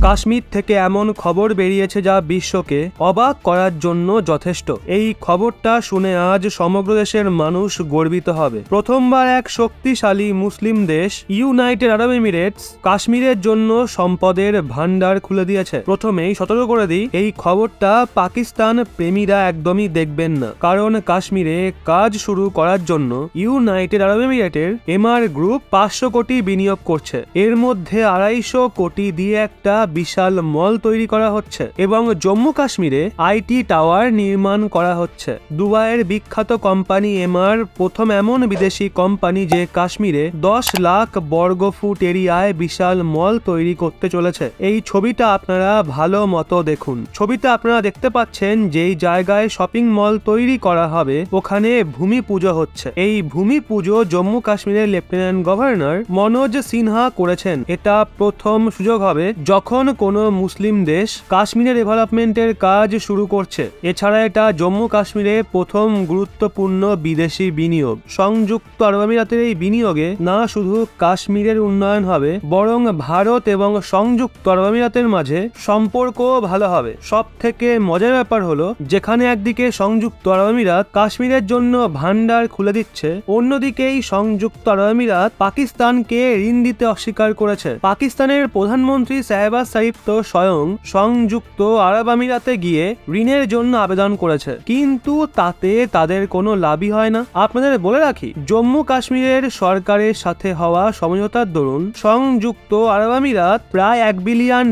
কাশ্মীর থেকে এমন খবর বেরিয়েছে যা বিশ্বকে অবাক করার জন্য যথেষ্ট। এই খবরটা শুনে আজ সমগ্র দেশের মানুষ গর্বিত হবে। প্রথমবার এক শক্তিশালী মুসলিম দেশ ইউনাইটেড আরব এমিরেটস কাশ্মীরের জন্য সম্পদের ভান্ডার খুলে দিয়েছে। প্রথমেই সতর্ক করে দিই, এই খবরটা পাকিস্তান প্রেমীরা একদমই দেখবেন না, কারণ কাশ্মীরে কাজ শুরু করার জন্য ইউনাইটেড আরব এমিরেটের এমআর গ্রুপ 500 কোটি বিনিয়োগ করছে। এর মধ্যে 250 কোটি দিয়ে একটা বিশাল মল তৈরি করা হচ্ছে এবং জম্মু কাশ্মীরে আইটি টাওয়ার নির্মাণ করা হচ্ছে। দুবাইয়ের বিখ্যাত কোম্পানি এমআর প্রথম এমন বিদেশি কোম্পানি যে কাশ্মীরে 10 লাখ বর্গ ফুট এরিয়ায় বিশাল মল তৈরি করতে চলেছে। এই ছবিটা আপনারা ভালো মতো দেখুন। ছবিতে আপনারা দেখতে পাচ্ছেন যেই জায়গায় শপিং মল তৈরি করা হবে ওখানে ভূমি পুজো হচ্ছে। এই ভূমি পুজো জম্মু কাশ্মীরের লেফটেন্যান্ট গভর্নর মনোজ সিনহা করেছেন। এটা প্রথম সুযোগ হবে যখন কোনো মুসলিম দেশ কাশ্মীরে ডেভেলপমেন্টের কাজ শুরু করছে। এছাড়া এটা জম্মু কাশ্মীরে প্রথম গুরুত্বপূর্ণ বিদেশি বিনিয়োগ। সংযুক্ত আরব আমিরাতের এই বিনিয়োগে না শুধু কাশ্মীরের উন্নয়ন হবে, বরং ভারত এবং সংযুক্ত আরব আমিরাতের মাঝে সম্পর্কও ভালো হবে। সব থেকে মজার ব্যাপার হলো, যেখানে একদিকে সংযুক্ত আরব আমিরাত কাশ্মীরের জন্য ভান্ডার খুলে দিচ্ছে, অন্যদিকেই সংযুক্ত আরব আমিরাত পাকিস্তানকে ঋণ দিতে অস্বীকার করেছে। পাকিস্তানের প্রধানমন্ত্রী শাহবাজ শরীফ তো স্বয়ং সংযুক্ত আরব আমিরাতে গিয়ে ঋণের জন্য আবেদন করেছে, কিন্তু তাতে তাদের কোনো লাভই হয় না। আপনাদের বলে রাখি, জম্মু কাশ্মীরের সরকারের সাথে হওয়া সমঝোতার দরুন সংযুক্ত আরব আমিরাত প্রায় $1 বিলিয়ন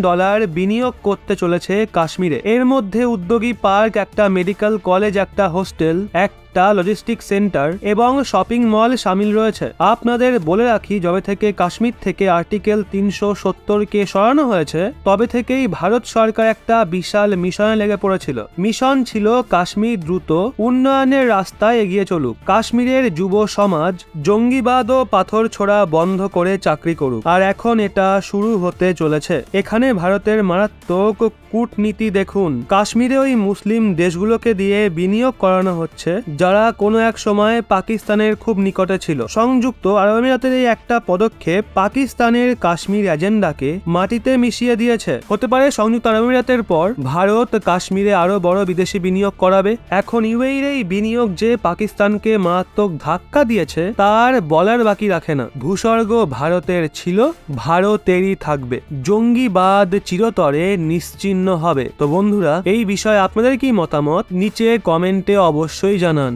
বিনিয়োগ করতে চলেছে কাশ্মীরে। এর মধ্যে উদ্যোগী পার্ক, একটা মেডিকেল কলেজ, একটা হোস্টেল, একটা লজিস্টিক সেন্টার এবং শপিং মল শামিল রয়েছে। আপনাদের বলে রাখি, যবে থেকে কাশ্মীর থেকে আর্টিকেল 370 সরানো হয়েছে তবে থেকেই ভারত সরকার একটা বিশাল মিশনে লেগে পড়েছিল। মিশন ছিল কাশ্মীর দ্রুত উন্নয়নের রাস্তায় এগিয়ে চলুক, কাশ্মীরের যুব সমাজ জঙ্গিবাদ ও পাথর ছোড়া বন্ধ করে চাকরি করুক। আর এখন এটা শুরু হতে চলেছে। এখানে ভারতের মারাত্মক কূটনীতি দেখুন। কাশ্মীরে ওই মুসলিম দেশগুলোকে দিয়ে বিনিয়োগ করানো হচ্ছে যারা কোনো এক সময় পাকিস্তানের খুব নিকটে ছিল। সংযুক্ত আরব আমিরাতের এই একটা পদক্ষেপ পাকিস্তানের কাশ্মীর এজেন্ডাকে মাটিতে মিশিয়ে দিয়েছে। হতে পারে সংযুক্ত আরব আমিরাতের পর ভারত কাশ্মীরে আরো বড় বিদেশি বিনিয়োগ করাবে। এখন ইউএইর এই বিনিয়োগ যে পাকিস্তানকে মারাত্মক ধাক্কা দিয়েছে তার বলার বাকি রাখে না। ভূস্বর্গ ভারতের ছিল, ভারতেরই থাকবে। জঙ্গিবাদ চিরতরে নিশ্চিহ্ন হবে। তো বন্ধুরা, এই বিষয়ে আপনাদের কি মতামত নিচে কমেন্টে অবশ্যই জানান।